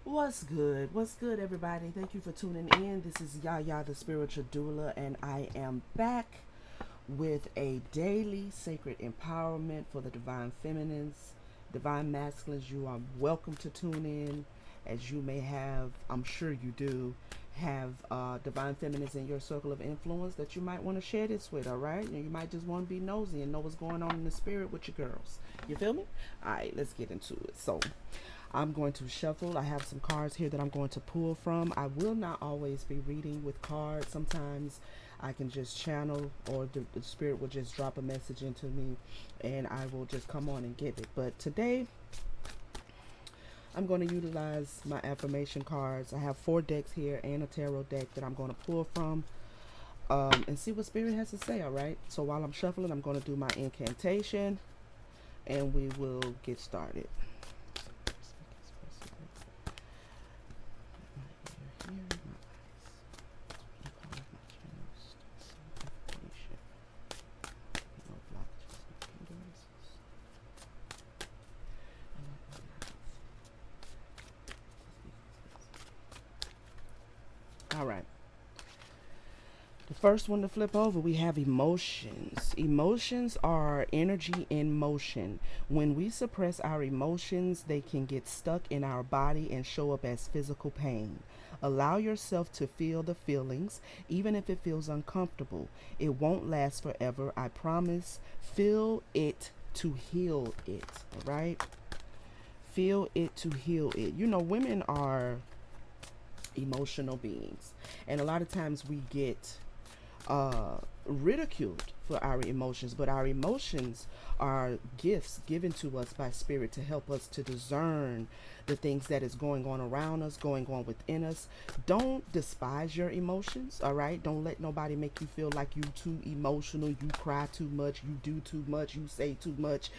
What's good? What's good, everybody? Thank you for tuning in. This is YaYa, the spiritual doula, and I am back with a daily sacred empowerment for the divine feminines, divine masculines. You are welcome to tune in, as you may have, I'm sure you do, have divine feminines in your circle of influence that you might want to share this with, all right? And you might just want to be nosy and know what's going on in the spirit with your girls. You feel me? All right, let's get into it. So, I'm going to shuffle. I have some cards here that I'm going to pull from. I will not always be reading with cards. Sometimes I can just channel, or the spirit will just drop a message into me and I will just come on and give it. But today I'm going to utilize my affirmation cards. I have 4 decks here and a tarot deck that I'm going to pull from, and see what spirit has to say, all right? So while I'm shuffling, I'm going to do my incantation and we will get started. All right. The first one to flip over, we have emotions. Emotions are energy in motion. When we suppress our emotions, they can get stuck in our body and show up as physical pain. Allow yourself to feel the feelings, even if it feels uncomfortable. It won't last forever, I promise. Feel it to heal it, all right? Feel it to heal it. You know, women are emotional beings, and a lot of times we get ridiculed for our emotions, but our emotions are gifts given to us by spirit to help us to discern the things that is going on around us, going on within us. Don't despise your emotions, all right? Don't let nobody make you feel like you too emotional, you cry too much, you do too much, you say too much,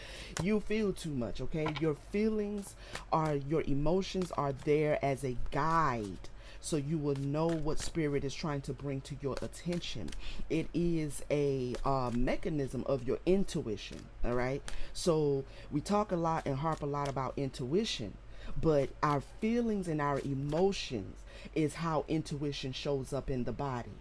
you feel too much, okay? Your feelings are, your emotions are there as a guide, so you will know what spirit is trying to bring to your attention. It is a mechanism of your intuition, all right? So we talk a lot and harp a lot about intuition, but our feelings and our emotions is how intuition shows up in the body.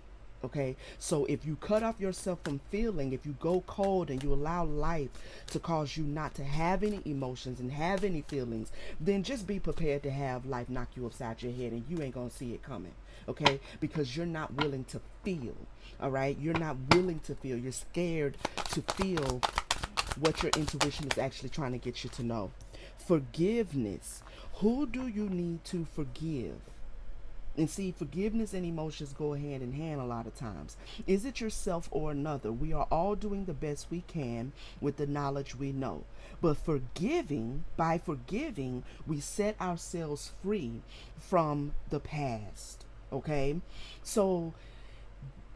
Okay, so if you cut off yourself from feeling, if you go cold and you allow life to cause you not to have any emotions and have any feelings, then just be prepared to have life knock you upside your head and you ain't gonna see it coming. Okay, because you're not willing to feel. All right, you're not willing to feel. You're scared to feel what your intuition is actually trying to get you to know. Forgiveness. Who do you need to forgive? And see, forgiveness and emotions go hand in hand a lot of times. Is it yourself or another? We are all doing the best we can with the knowledge we know. But by forgiving, we set ourselves free from the past. Okay? So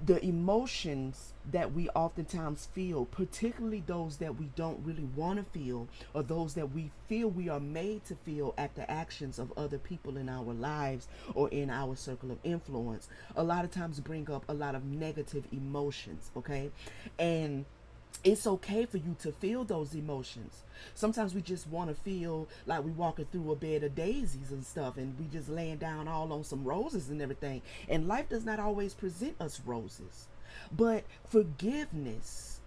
the emotions that we oftentimes feel, particularly those that we don't really want to feel, or those that we feel we are made to feel at the actions of other people in our lives or in our circle of influence, a lot of times bring up a lot of negative emotions, okay? And it's okay for you to feel those emotions. Sometimes we just want to feel like we walking through a bed of daisies and stuff, and we just laying down all on some roses and everything. And life does not always present us roses. But forgiveness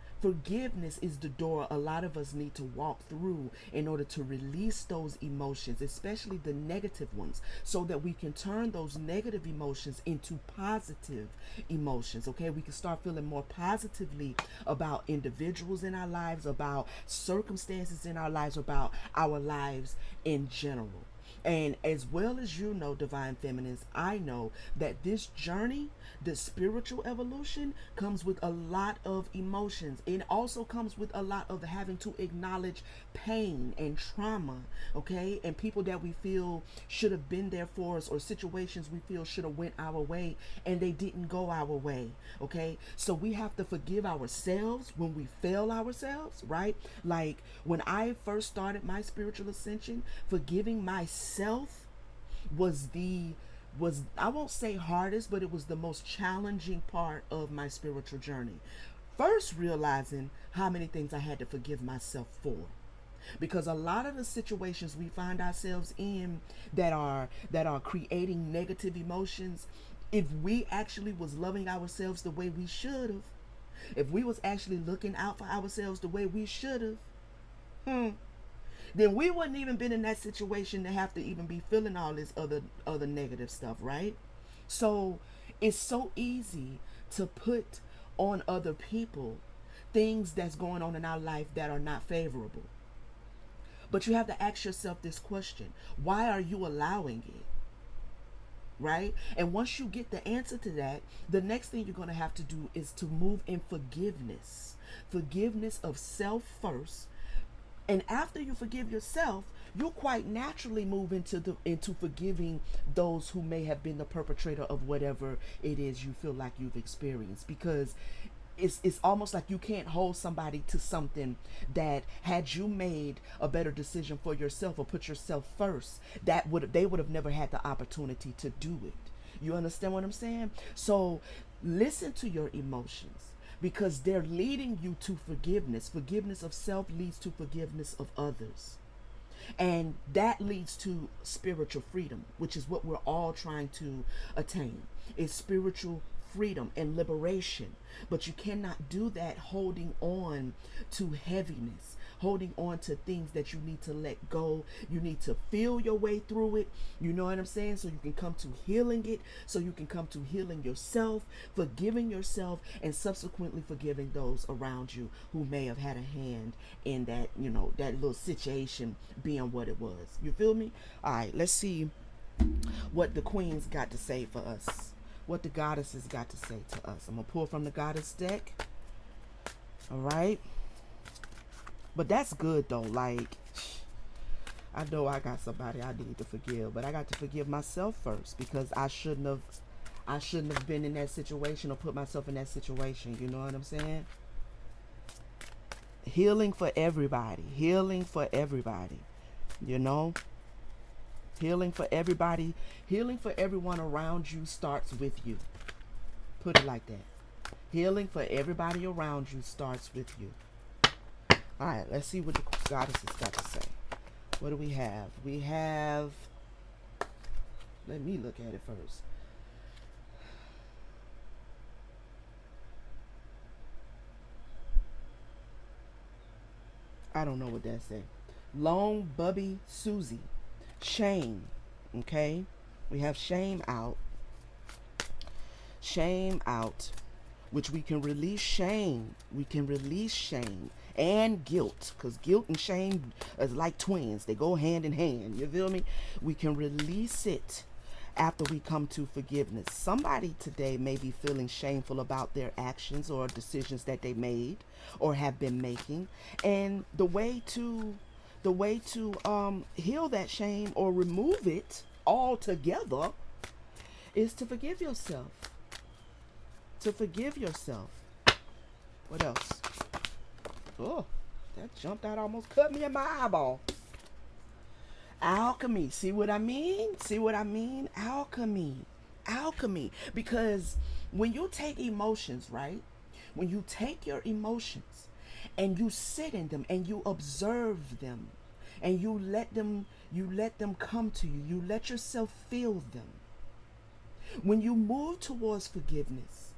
is the door a lot of us need to walk through in order to release those emotions, especially the negative ones, so that we can turn those negative emotions into positive emotions. Okay, we can start feeling more positively about individuals in our lives, about circumstances in our lives, about our lives in general. And as well as you know, divine feminines, I know that this journey, the spiritual evolution, comes with a lot of emotions. It also comes with a lot of having to acknowledge pain and trauma, okay? And people that we feel should have been there for us, or situations we feel should have went our way and they didn't go our way, okay? So we have to forgive ourselves when we fail ourselves, right? Like when I first started my spiritual ascension, forgiving myself was the was I won't say hardest, but it was the most challenging part of my spiritual journey. First realizing how many things I had to forgive myself for. Because a lot of the situations we find ourselves in that are creating negative emotions, if we actually was loving ourselves the way we should have, if we was actually looking out for ourselves the way we should have, then we wouldn't even been in that situation to have to even be feeling all this other negative stuff, right? So it's so easy to put on other people things that's going on in our life that are not favorable. But you have to ask yourself this question: why are you allowing it? Right? And once you get the answer to that, the next thing you're going to have to do is to move in forgiveness. Forgiveness of self first. And after you forgive yourself, you quite naturally move into forgiving those who may have been the perpetrator of whatever it is you feel like you've experienced, because it's almost like you can't hold somebody to something that, had you made a better decision for yourself or put yourself first, they would have never had the opportunity to do it. You understand what I'm saying? So listen to your emotions, because they're leading you to forgiveness. Forgiveness of self leads to forgiveness of others. And that leads to spiritual freedom, which is what we're all trying to attain, is spiritual freedom and liberation. But you cannot do that holding on to heaviness, holding on to things that you need to let go. You need to feel your way through it, you know what I'm saying, so you can come to healing it, so you can come to healing yourself, forgiving yourself, and subsequently forgiving those around you who may have had a hand in that, that little situation being what it was. You feel me? All right, let's see what the queens got to say for us, what the goddesses got to say to us. I'm gonna pull from the goddess deck. All right, but that's good though. Like, I know I got somebody I need to forgive, but I got to forgive myself first, because I shouldn't have been in that situation or put myself in that situation. You know what I'm saying? Healing for everybody. Healing for everybody. Healing for everybody. Healing for everyone around you starts with you. Put it like that. Healing for everybody around you starts with you. All right, let's see what the goddesses got to say. What do we have? We have, let me look at it first. I don't know what that says. Long Bubby Susie. Shame. Okay? We have shame out. Shame out. Which we can release shame. We can release shame and guilt, because guilt and shame is like twins. They go hand in hand. You feel me? We can release it after we come to forgiveness. Somebody today may be feeling shameful about their actions or decisions that they made or have been making, and the way to heal that shame or remove it altogether is to forgive yourself. To forgive yourself. What else? Oh, that jumped out, almost cut me in my eyeball. Alchemy. See what I mean? See what I mean? Alchemy. Alchemy. Because when you take emotions, right? When you take your emotions and you sit in them and you observe them and you let them come to you. You let yourself feel them. When you move towards forgiveness,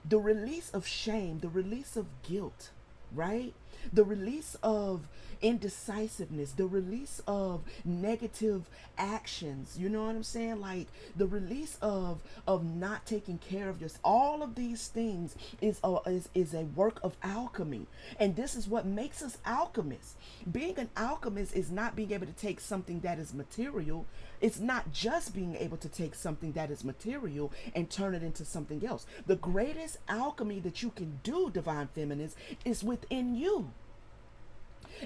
the release of shame, the release of guilt, right? The release of indecisiveness, the release of negative actions, you know what I'm saying? Like the release of not taking care of yourself. All of these things is a work of alchemy. And this is what makes us alchemists. Being an alchemist is not being able to take something that is material. It's not just being able to take something that is material and turn it into something else. The greatest alchemy that you can do, divine feminists, is within you.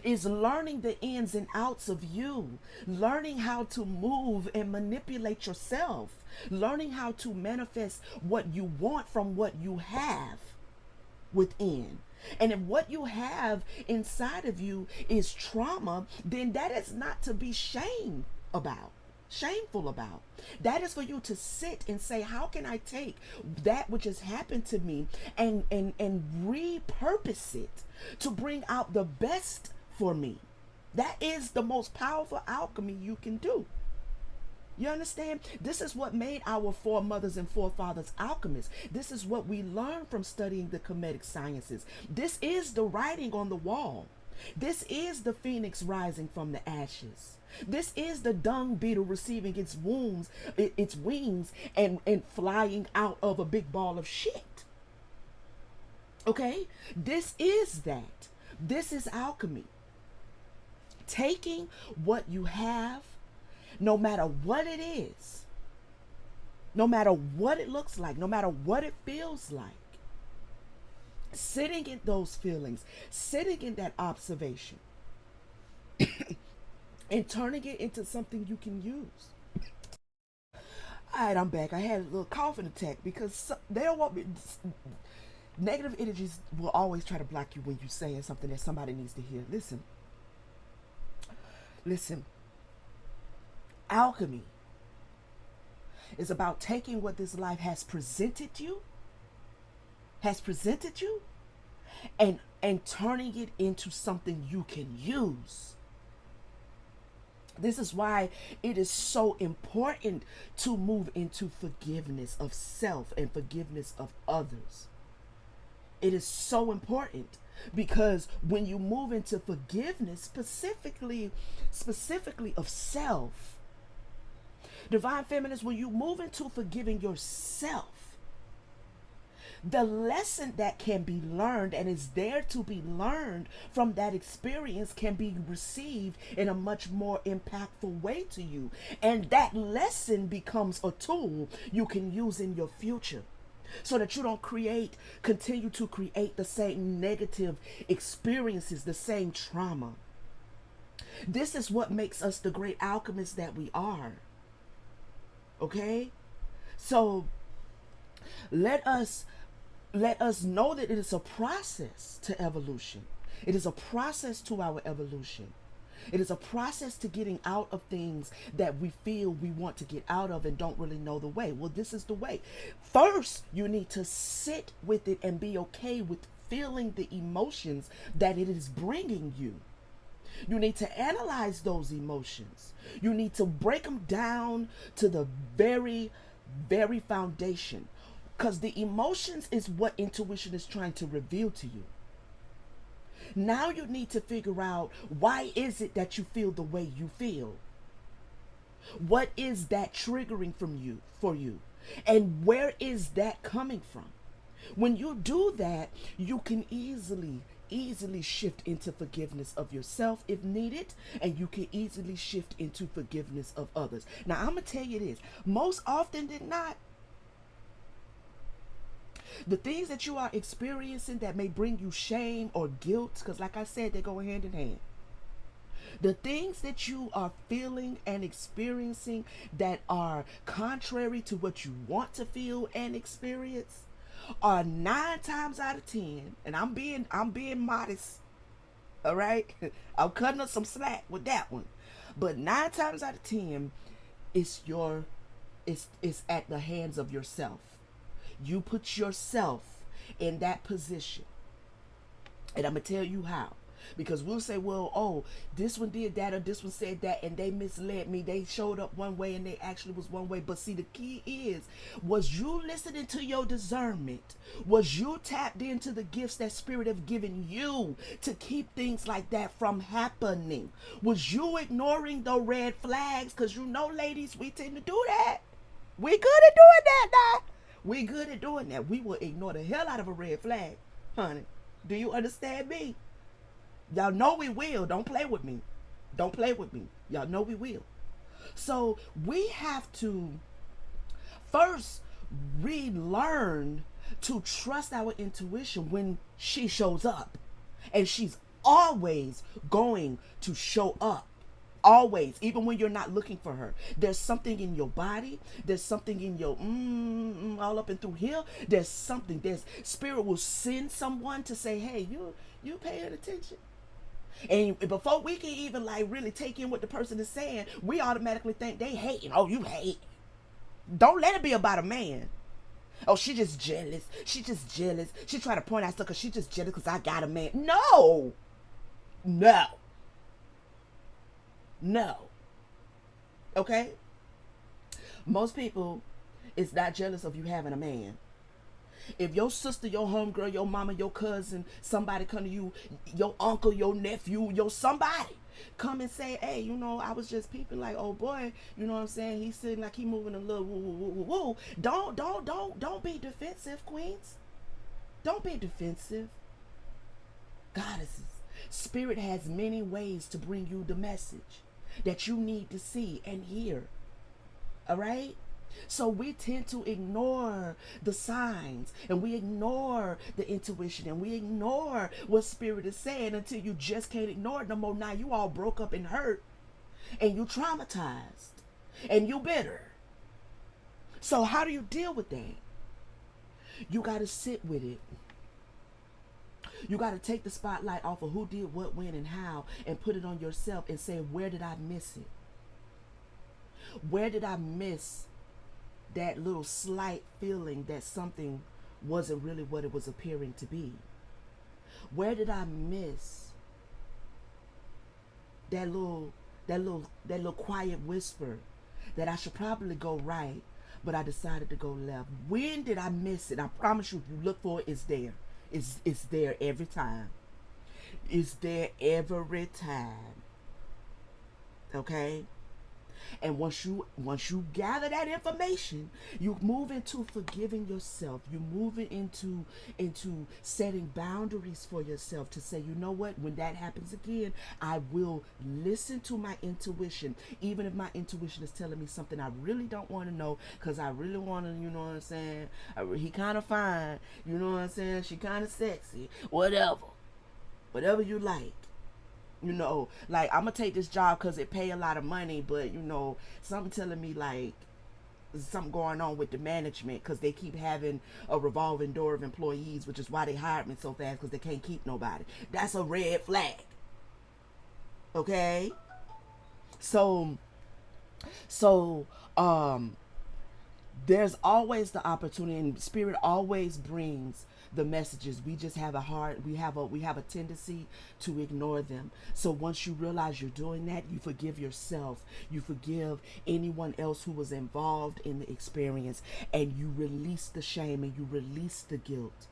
Is learning the ins and outs of you, learning how to move and manipulate yourself, learning how to manifest what you want from what you have within. And if what you have inside of you is trauma, then that is not to be shameful about. That is for you to sit and say, how can I take that which has happened to me and repurpose it to bring out the best for me? That is the most powerful alchemy you can do. You understand? This is what made our foremothers and forefathers alchemists. This is what we learned from studying the Kemetic sciences. This is the writing on the wall. This is the phoenix rising from the ashes. This is the dung beetle receiving its wings and flying out of a big ball of shit. Okay? This is that. This is alchemy. Taking what you have, no matter what it is, no matter what it looks like, no matter what it feels like, sitting in those feelings, sitting in that observation, and turning it into something you can use. All right, I'm back. I had a little coughing attack because they don't want me. Negative energies will always try to block you when you're saying something that somebody needs to hear. Listen. Alchemy is about taking what this life has presented you, and turning it into something you can use. This is why it is so important to move into forgiveness of self and forgiveness of others. It is so important because when you move into forgiveness, specifically of self, Divine Feminist, when you move into forgiving yourself, the lesson that can be learned and is there to be learned from that experience can be received in a much more impactful way to you. And that lesson becomes a tool you can use in your future so that you don't continue to create the same negative experiences, the same trauma. This is what makes us the great alchemists that we are. Okay? So let us know that it is a process to evolution. It is a process to our evolution. It is a process to getting out of things that we feel we want to get out of and don't really know the way. Well, this is the way. First, you need to sit with it and be okay with feeling the emotions that it is bringing you. You need to analyze those emotions. You need to break them down to the very, very foundation. Because the emotions is what intuition is trying to reveal to you. Now you need to figure out, why is it that you feel the way you feel? What is that triggering for you? And where is that coming from? When you do that, you can easily shift into forgiveness of yourself if needed, and you can easily shift into forgiveness of others. Now, I'm going to tell you this. Most often than not, the things that you are experiencing that may bring you shame or guilt, because like I said, they go hand in hand. The things that you are feeling and experiencing that are contrary to what you want to feel and experience are 9 times out of 10, and I'm being modest, all right? I'm cutting up some slack with that one. But 9 times out of 10, it's at the hands of yourself. You put yourself in that position. And I'm going to tell you how. Because we'll say, well, oh, this one did that or this one said that and they misled me. They showed up one way and they actually was one way. But see, the key is, was you listening to your discernment? Was you tapped into the gifts that Spirit have given you to keep things like that from happening? Was you ignoring the red flags? Because you know, ladies, we tend to do that. We good at doing that now. We good at doing that. We will ignore the hell out of a red flag, honey. Do you understand me? Y'all know we will. Don't play with me. Don't play with me. Y'all know we will. So we have to first relearn to trust our intuition when she shows up. And she's always going to show up. Always, even when you're not looking for her. There's something in your body. There's something in your all up and through here. There's something. There's Spirit will send someone to say, hey, you paying attention. And before we can even like really take in what the person is saying, we automatically think they hating. Oh, you hate. Don't let it be about a man. Oh, she just jealous. She just jealous. She try to point out stuff because she just jealous because I got a man. No. No. Okay? Most people is not jealous of you having a man. If your sister, your homegirl, your mama, your cousin, somebody come to you, your uncle, your nephew, your somebody come and say, hey, I was just peeping like, oh boy, you know what I'm saying? He's sitting like he moving a little woo woo woo woo woo. Don't be defensive, queens. Don't be defensive. Goddesses. Spirit has many ways to bring you the message that you need to see and hear. All right? So we tend to ignore the signs, and we ignore the intuition, and we ignore what Spirit is saying until you just can't ignore it no more. Now you all broke up and hurt, and you traumatized, and you bitter. So how do you deal with that? You got to sit with it. You got to take the spotlight off of who did what, when, and how, and put it on yourself and say, where did I miss it? Where did I miss that little slight feeling that something wasn't really what it was appearing to be? Where did I miss that little quiet whisper that I should probably go right, but I decided to go left? When did I miss it? I promise you, if you look for it, it's there. It's there every time. It's there every time. Okay? And once you gather that information, you move into forgiving yourself. You move it into setting boundaries for yourself to say, you know what, when that happens again, I will listen to my intuition, even if my intuition is telling me something I really don't want to know, because I really want to, you know what I'm saying? He kind of fine, you know what I'm saying? She kind of sexy, whatever you like. Like, I'm gonna take this job because it pay a lot of money, but something telling me like there's something going on with the management, because they keep having a revolving door of employees, which is why they hired me so fast, because they can't keep nobody. That's a red flag. Okay? So there's always the opportunity, and Spirit always brings the messages. We just have we have a tendency to ignore them. So once you realize you're doing that, you forgive yourself, you forgive anyone else who was involved in the experience, and you release the shame and you release the guilt.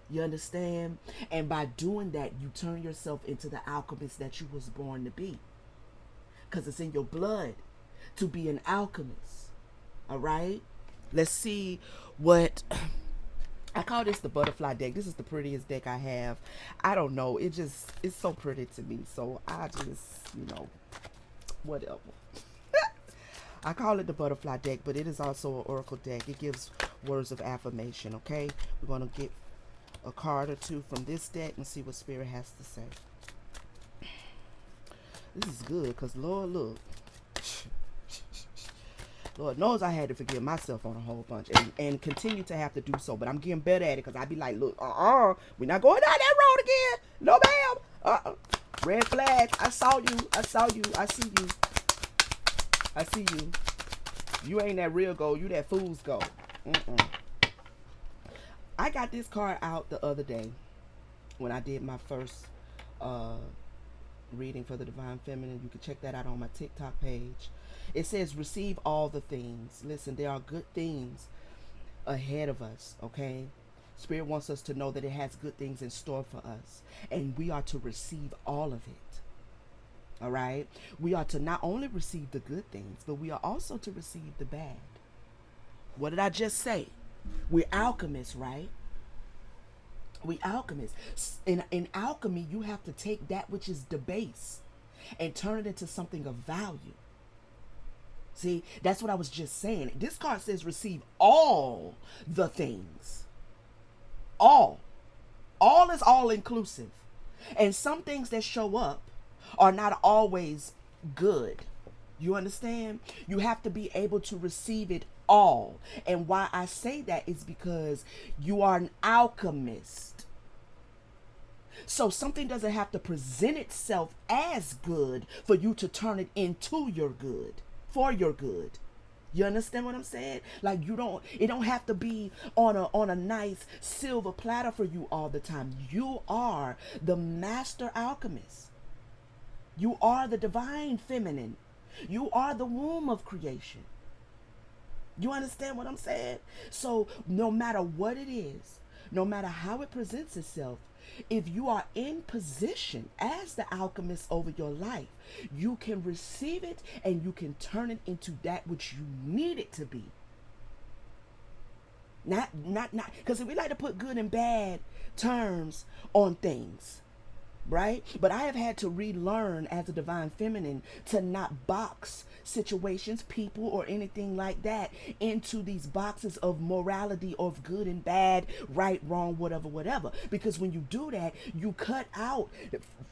You understand? And by doing that, you turn yourself into the alchemist that you was born to be, because it's in your blood to be an alchemist. All right? Let's see what I call this the butterfly deck. This is the prettiest deck I have. I don't know. It's so pretty to me. So I just, whatever. I call it the butterfly deck, but it is also an oracle deck. It gives words of affirmation, okay? We're going to get a card or two from this deck and see what Spirit has to say. This is good because, Lord, look. Lord knows I had to forgive myself on a whole bunch and continue to have to do so. But I'm getting better at it, because I be like, look, we're not going down that road again. No, ma'am. Red flag. I saw you. I see you. I see you. You ain't that real gold. You that fool's gold. I got this card out the other day when I did my first reading for the Divine Feminine. You can check that out on my TikTok page. It says, receive all the things. Listen, there are good things ahead of us, okay? Spirit wants us to know that it has good things in store for us, and we are to receive all of it. All right? We are to not only receive the good things, but we are also to receive the bad. What did I just say? We're alchemists, right? We alchemists. In alchemy, you have to take that which is debased and turn it into something of value. See, that's what I was just saying. This card says receive all the things. All. All is all inclusive. And some things that show up are not always good. You understand? You have to be able to receive it all. And why I say that is because you are an alchemist. So something doesn't have to present itself as good for you to turn it into your good. For your good. You understand what I'm saying? Like, it don't have to be on a nice silver platter for you all the time. You are the master alchemist. You are the divine feminine. You are the womb of creation. You understand what I'm saying? So no matter what it is, no matter how it presents itself, if you are in position as the alchemist over your life, you can receive it and you can turn it into that which you need it to be. Not, because we like to put good and bad terms on things, right? But I have had to relearn as a divine feminine to not box situations, people, or anything like that into these boxes of morality of good and bad, right, wrong, whatever. Because when you do that, you cut out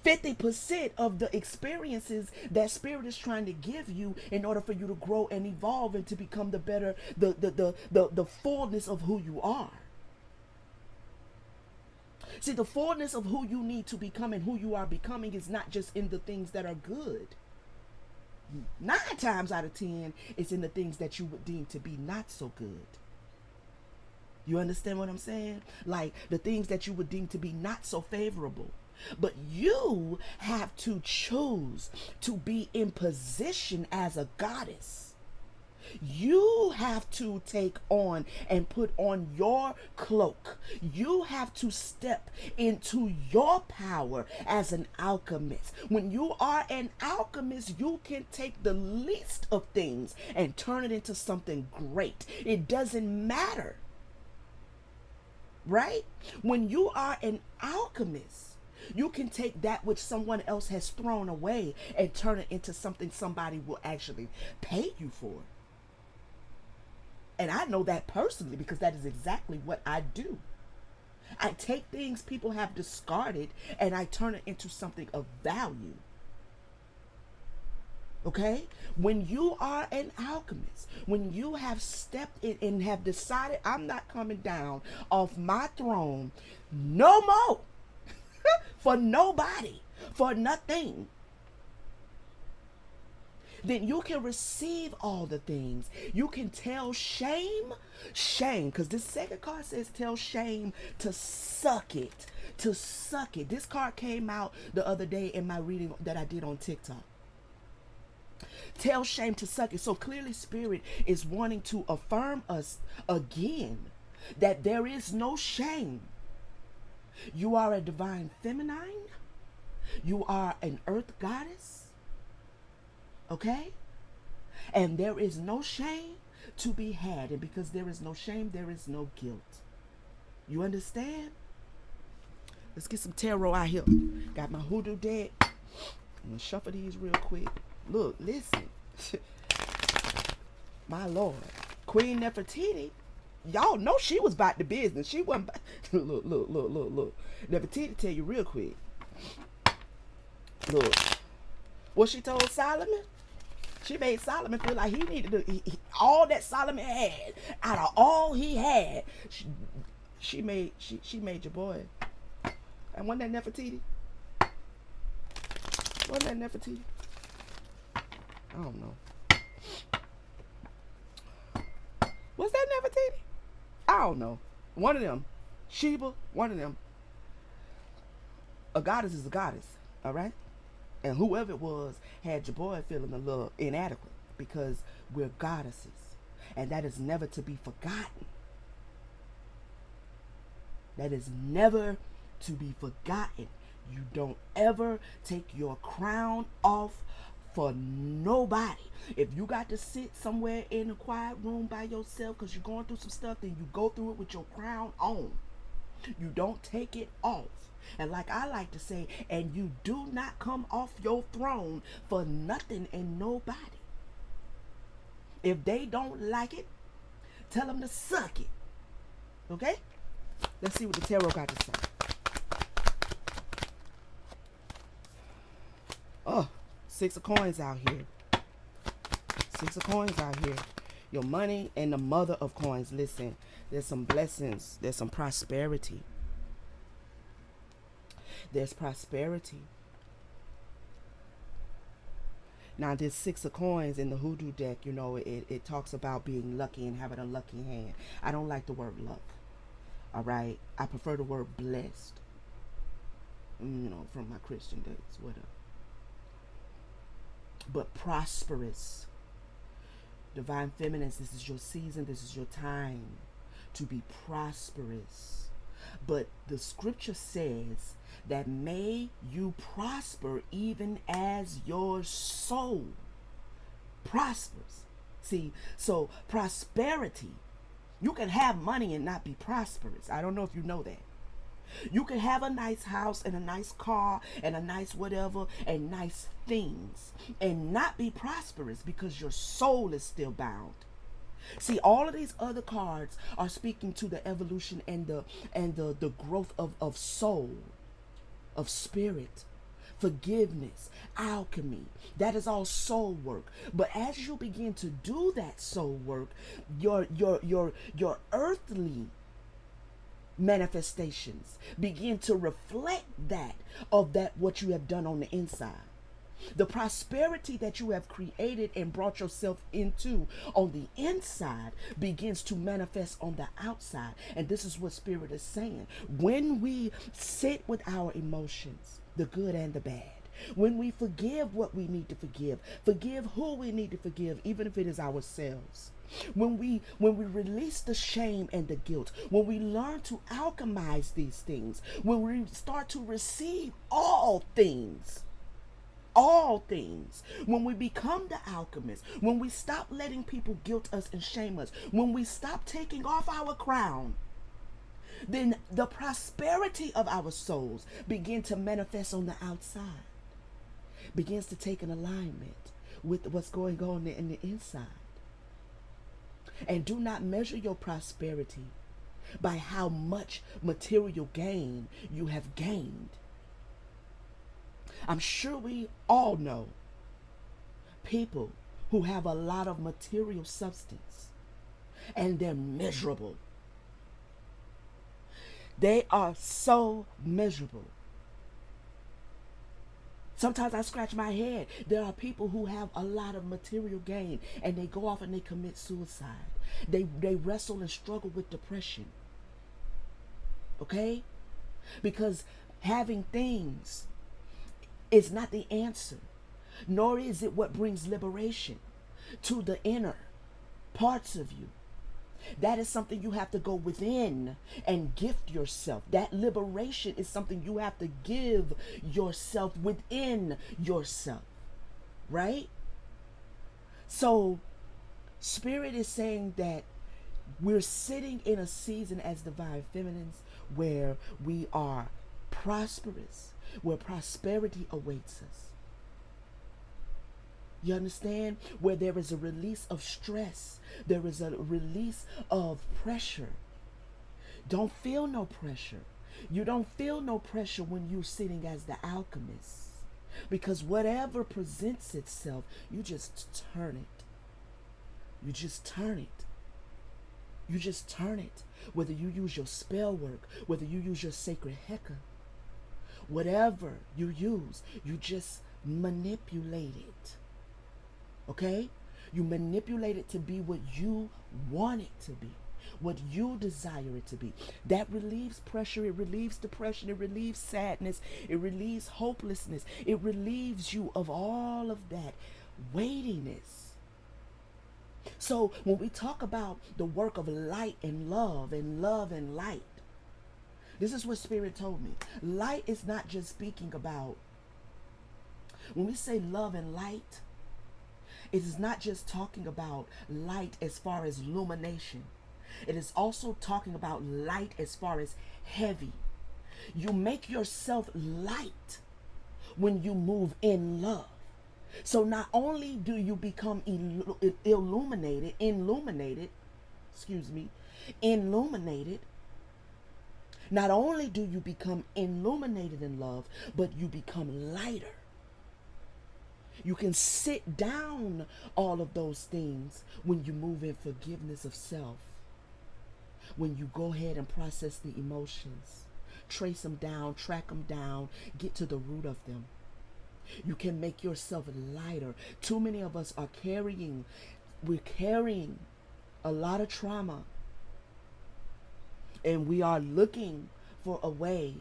50% of the experiences that spirit is trying to give you in order for you to grow and evolve and to become the better, the fullness of who you are. See, the fullness of who you need to become and who you are becoming is not just in the things that are good. 9 times out of 10, it's in the things that you would deem to be not so good. You understand what I'm saying? Like the things that you would deem to be not so favorable. But you have to choose to be in position as a goddess. You have to take on and put on your cloak. You have to step into your power as an alchemist. When you are an alchemist, you can take the least of things and turn it into something great. It doesn't matter, right? When you are an alchemist, you can take that which someone else has thrown away and turn it into something somebody will actually pay you for. And I know that personally because that is exactly what I do. I take things people have discarded and I turn it into something of value. Okay? When you are an alchemist, when you have stepped in and have decided I'm not coming down off my throne no more for nobody, for nothing, then you can receive all the things. You can tell shame, because this second card says tell shame to suck it, This card came out the other day in my reading that I did on TikTok. Tell shame to suck it. So clearly Spirit is wanting to affirm us again that there is no shame. You are a divine feminine. You are an earth goddess. Okay? And there is no shame to be had. And because there is no shame, there is no guilt. You understand? Let's get some tarot out here. Got my hoodoo deck. I'm going to shuffle these real quick. Look, listen. My Lord. Queen Nefertiti. Y'all know she was about the business. She wasn't look. Nefertiti tell you real quick. Look. What she told Solomon? She made Solomon feel like he needed all that Solomon had. Out of all he had, she made your boy. And wasn't that Nefertiti? Wasn't that Nefertiti? I don't know. Was that Nefertiti? I don't know. One of them. Sheba, one of them. A goddess is a goddess. All right? And whoever it was had your boy feeling a little inadequate because we're goddesses. And that is never to be forgotten. That is never to be forgotten. You don't ever take your crown off for nobody. If you got to sit somewhere in a quiet room by yourself because you're going through some stuff, then you go through it with your crown on. You don't take it off. And like I like to say, and you do not come off your throne for nothing and nobody. If they don't like it, tell them to suck it. Okay? Let's see what the tarot got to say. Oh, 6 of coins out here. 6 of coins out here. Your money and the mother of coins. Listen, there's some blessings. There's some prosperity. There's prosperity. Now, this 6 of coins in the hoodoo deck, you know, it talks about being lucky and having a lucky hand. I don't like the word luck. All right? I prefer the word blessed. You know, from my Christian days, whatever. but prosperous. Divine feminines, this is your season, this is your time to be prosperous. But the scripture says that may you prosper even as your soul prospers. See, so prosperity, you can have money and not be prosperous. I don't know if you know that. You can have a nice house and a nice car and a nice whatever and nice things and not be prosperous because your soul is still bound. See, all of these other cards are speaking to the evolution and the growth of soul, of spirit, forgiveness, alchemy. That is all soul work. But as you begin to do that soul work, your earthly manifestations begin to reflect that of that what you have done on the inside. The prosperity that you have created and brought yourself into on the inside begins to manifest on the outside. And this is what Spirit is saying. When we sit with our emotions, the good and the bad, when we forgive what we need to forgive who we need to forgive, even if it is ourselves. When we release the shame and the guilt, when we learn to alchemize these things, when we start to receive all things, when we become the alchemist, when we stop letting people guilt us and shame us, when we stop taking off our crown, then the prosperity of our souls begin to manifest on the outside, begins to take an alignment with what's going on in the inside. And do not measure your prosperity by how much material gain you have gained. I'm sure we all know people who have a lot of material substance and they're miserable. They are so miserable. Sometimes I scratch my head. There are people who have a lot of material gain and they go off and they commit suicide. They wrestle and struggle with depression. Okay? Because having things is not the answer, nor is it what brings liberation to the inner parts of you. That is something you have to go within and gift yourself. That liberation is something you have to give yourself within yourself, right? So Spirit is saying that we're sitting in a season as divine feminines where we are prosperous, where prosperity awaits us. You understand? Where there is a release of stress, there is a release of pressure. Don't feel no pressure. You don't feel no pressure when you're sitting as the alchemist, because whatever presents itself, you just turn it. You just turn it. You just turn it. Whether you use your spell work, whether you use your sacred heka, whatever you use, you just manipulate it. Okay? You manipulate it to be what you want it to be, what you desire it to be. That relieves pressure, it relieves depression, it relieves sadness, it relieves hopelessness, it relieves you of all of that weightiness. So when we talk about the work of light and love and light, this is what Spirit told me. Light is not just speaking about, when we say love and light, it is not just talking about light as far as illumination. It is also talking about light as far as heavy. You make yourself light when you move in love. So not only do you become illuminated, not only do you become illuminated in love, but you become lighter. You can sit down all of those things when you move in forgiveness of self. When you go ahead and process the emotions, trace them down, track them down, get to the root of them. You can make yourself lighter. Too many of us are carrying a lot of trauma. And we are looking for a way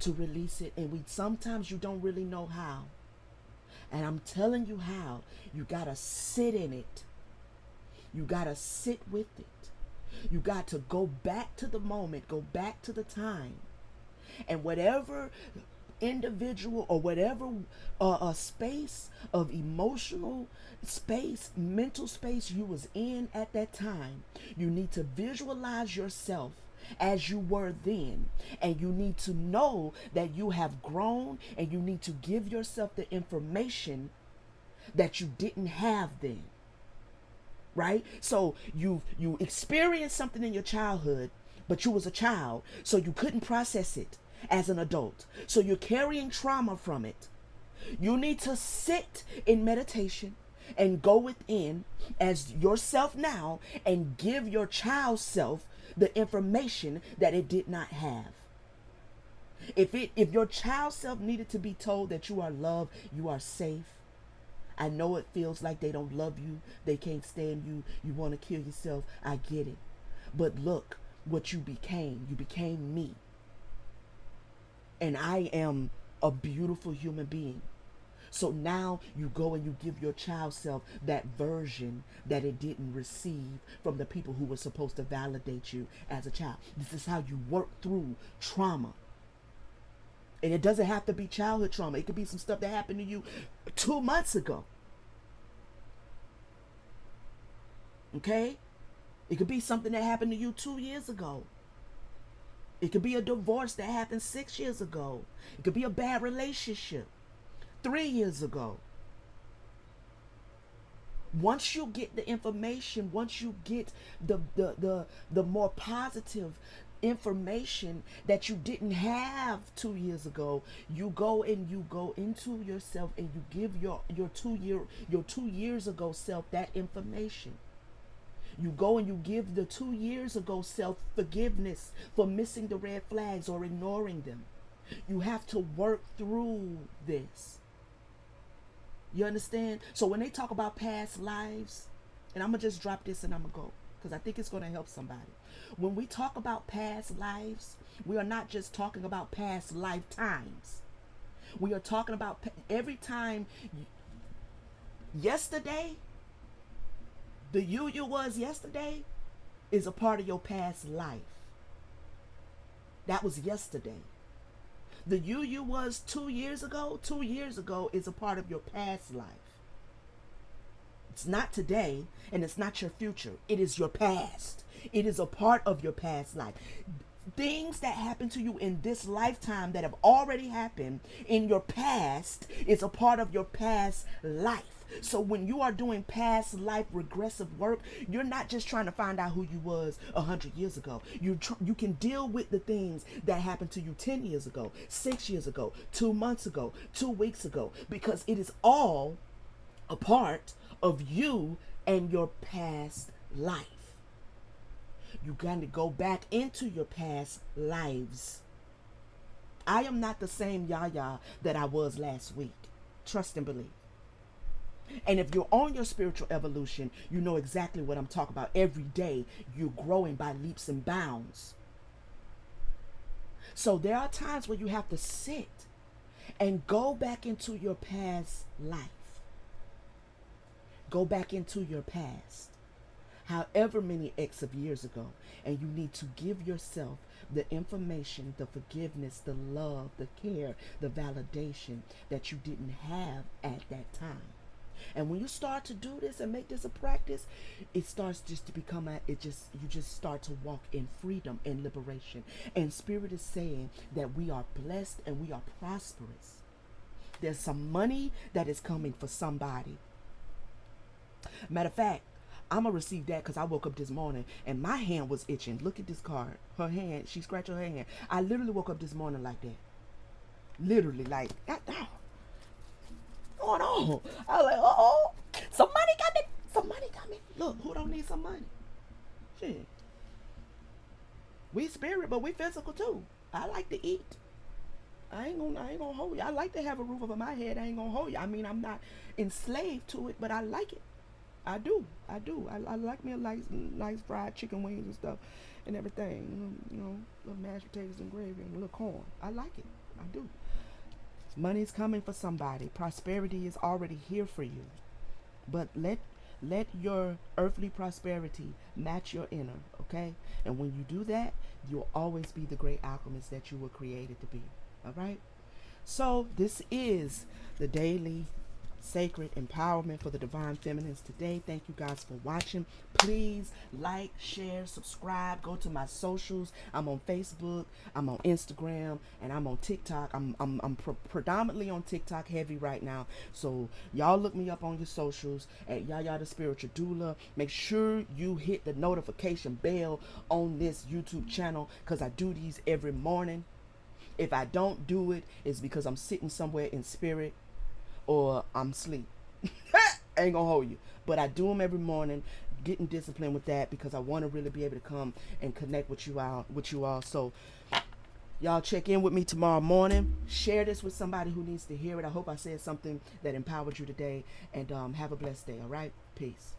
to release it. And sometimes you don't really know how. And I'm telling you how. You got to sit in it. You got to sit with it. You got to go back to the moment, go back to the time. And whatever individual or whatever space of emotional space, mental space you was in at that time, you need to visualize yourself as you were then, and you need to know that you have grown, and you need to give yourself the information that you didn't have then. Right? So you experienced something in your childhood, but you was a child, so you couldn't process it as an adult. So you're carrying trauma from it. You need to sit in meditation and go within as yourself now and give your child self the information that it did not have. If your child self needed to be told that you are loved, you are safe. I know it feels like they don't love you, they can't stand you, you want to kill yourself. I get it. But look what you became. You became me. And I am a beautiful human being. So now you go and you give your child self that version that it didn't receive from the people who were supposed to validate you as a child. This is how you work through trauma. And it doesn't have to be childhood trauma. It could be some stuff that happened to you 2 months ago. Okay? It could be something that happened to you 2 years ago. It could be a divorce that happened 6 years ago. It could be a bad relationship 3 years ago. Once you get the information, once you get the more positive information that you didn't have 2 years ago, you go into yourself and you give your 2 years ago self that information. You go and you give the 2 years ago self forgiveness for missing the red flags or ignoring them. You have to work through this. You understand? So when they talk about past lives, and I'm going to just drop this and I'm going to go, because I think it's going to help somebody. When we talk about past lives, we are not just talking about past lifetimes. We are talking about every time. Yesterday, the you was yesterday is a part of your past life. That was yesterday. The you was 2 years ago is a part of your past life. It's not today, and it's not your future. It is your past. It is a part of your past life. Things that happen to you in this lifetime that have already happened in your past is a part of your past life. So when you are doing past life regressive work, you're not just trying to find out who you was 100 years ago. You can deal with the things that happened to you 10 years ago, 6 years ago, 2 months ago, 2 weeks ago, because it is all a part of you and your past life. You got to go back into your past lives. I am not the same YaYa that I was last week. Trust and believe. And if you're on your spiritual evolution, you know exactly what I'm talking about. Every day, you're growing by leaps and bounds. So there are times where you have to sit and go back into your past life. Go back into your past, however many X of years ago, and you need to give yourself the information, the forgiveness, the love, the care, the validation that you didn't have at that time. And when you start to do this and make this a practice, it starts just to become you just start to walk in freedom and liberation. And Spirit is saying that we are blessed and we are prosperous. There's some money that is coming for somebody. Matter of fact, I'm going to receive that because I woke up this morning and my hand was itching. Look at this card. Her hand, she scratched her hand. I literally woke up this morning like that. Literally, like, what's going on? I was like, uh-oh, some money coming. Some money coming. Look, who don't need some money? Shit. We spirit, but we physical too. I like to eat. I ain't gonna hold you. I like to have a roof over my head. I ain't gonna hold you. I mean, I'm not enslaved to it, but I like it. I do. I like me a nice fried chicken wings and stuff and everything. You know, little mashed potatoes and gravy and a little corn. I like it. I do. Money's coming for somebody. Prosperity is already here for you. But let your earthly prosperity match your inner, okay? And when you do that, you'll always be the great alchemist that you were created to be. All right? So, this is the daily sacred empowerment for the divine feminines today. Thank you guys for watching. Please like, share, subscribe. Go to my socials. I'm on Facebook, I'm on Instagram, and I'm on TikTok. I'm predominantly on TikTok heavy right now. So y'all look me up on your socials at YaYa the Spiritual Doula. Make sure you hit the notification bell on this YouTube channel, because I do these every morning. If I don't do it, it's because I'm sitting somewhere in spirit or I'm asleep. Ain't gonna hold you. But I do them every morning, getting disciplined with that, because I want to really be able to come and connect with you all. So y'all check in with me tomorrow morning. Share this with somebody who needs to hear it. I hope I said something that empowered you today. And have a blessed day. All right? Peace.